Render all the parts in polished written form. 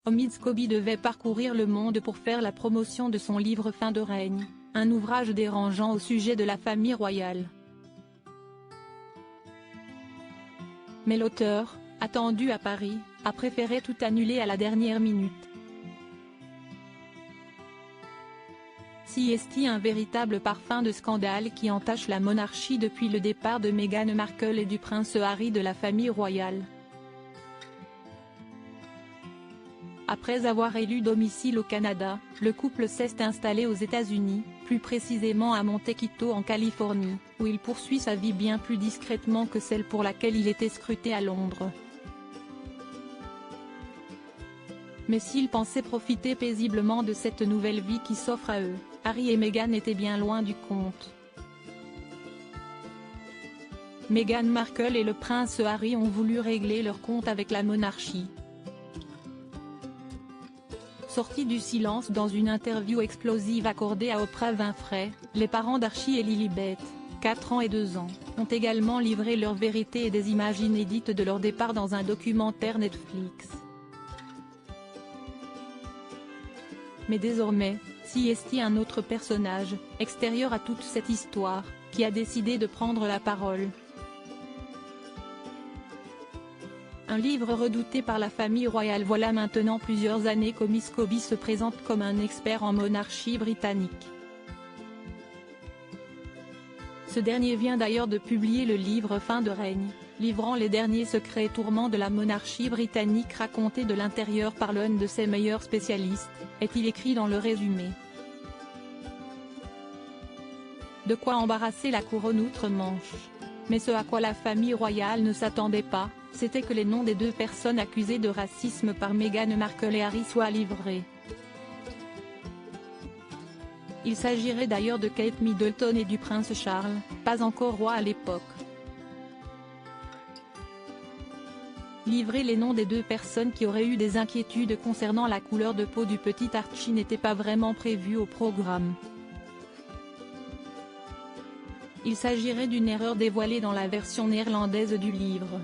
Omid Scobie devait parcourir le monde pour faire la promotion de son livre Fin de règne, un ouvrage dérangeant au sujet de la famille royale. Mais l'auteur, attendu à Paris, a préféré tout annuler à la dernière minute. Si est-il un véritable parfum de scandale qui entache la monarchie depuis le départ de Meghan Markle et du prince Harry de la famille royale. Après avoir élu domicile au Canada, le couple s'est installé aux États-Unis, plus précisément à Montecito en Californie, où il poursuit sa vie bien plus discrètement que celle pour laquelle il était scruté à Londres. Mais s'ils pensaient profiter paisiblement de cette nouvelle vie qui s'offre à eux, Harry et Meghan étaient bien loin du compte. Meghan Markle et le prince Harry ont voulu régler leur compte avec la monarchie. Sortis du silence dans une interview explosive accordée à Oprah Winfrey, les parents d'Archie et Lilibet, 4 ans et 2 ans, ont également livré leur vérité et des images inédites de leur départ dans un documentaire Netflix. Mais désormais, si est-il un autre personnage, extérieur à toute cette histoire, qui a décidé de prendre la parole. Un livre redouté par la famille royale. Voilà maintenant plusieurs années qu'Omid Scobie se présente comme un expert en monarchie britannique. Ce dernier vient d'ailleurs de publier le livre Fin de règne, livrant les derniers secrets et tourments de la monarchie britannique racontés de l'intérieur par l'un de ses meilleurs spécialistes, est-il écrit dans le résumé. De quoi embarrasser la couronne outre-Manche. Mais ce à quoi la famille royale ne s'attendait pas, c'était que les noms des 2 personnes accusées de racisme par Meghan Markle et Harry soient livrés. Il s'agirait d'ailleurs de Kate Middleton et du prince Charles, pas encore roi à l'époque. Livrer les noms des 2 personnes qui auraient eu des inquiétudes concernant la couleur de peau du petit Archie n'était pas vraiment prévu au programme. Il s'agirait d'une erreur dévoilée dans la version néerlandaise du livre.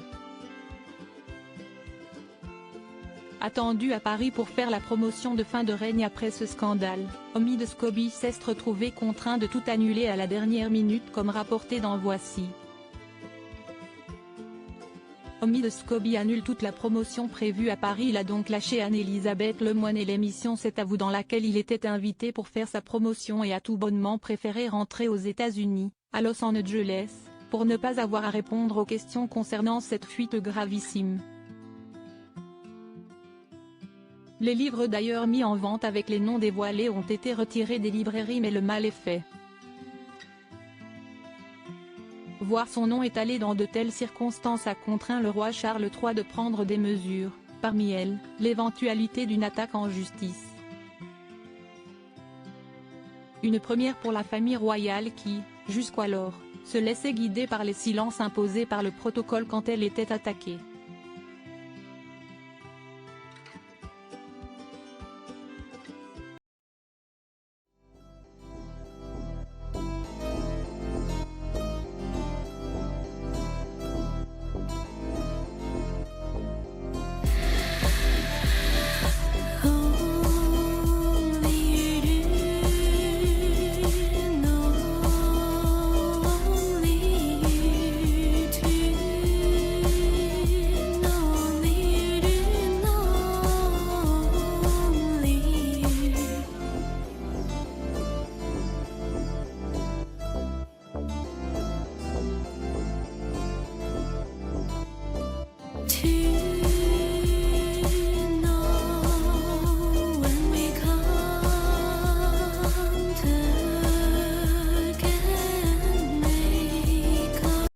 Attendu à Paris pour faire la promotion de Fin de règne après ce scandale, Omid Scobie s'est retrouvé contraint de tout annuler à la dernière minute comme rapporté dans Voici. Omid Scobie annule toute la promotion prévue à Paris. Il a donc lâché Anne-Elisabeth Lemoine et l'émission C'est à vous dans laquelle il était invité pour faire sa promotion et a tout bonnement préféré rentrer aux États-Unis, à Los Angeles, pour ne pas avoir à répondre aux questions concernant cette fuite gravissime. Les livres d'ailleurs mis en vente avec les noms dévoilés ont été retirés des librairies mais le mal est fait. Voir son nom étalé dans de telles circonstances a contraint le roi Charles III de prendre des mesures, parmi elles, l'éventualité d'une attaque en justice. Une première pour la famille royale qui, jusqu'alors, se laissait guider par les silences imposés par le protocole quand elle était attaquée.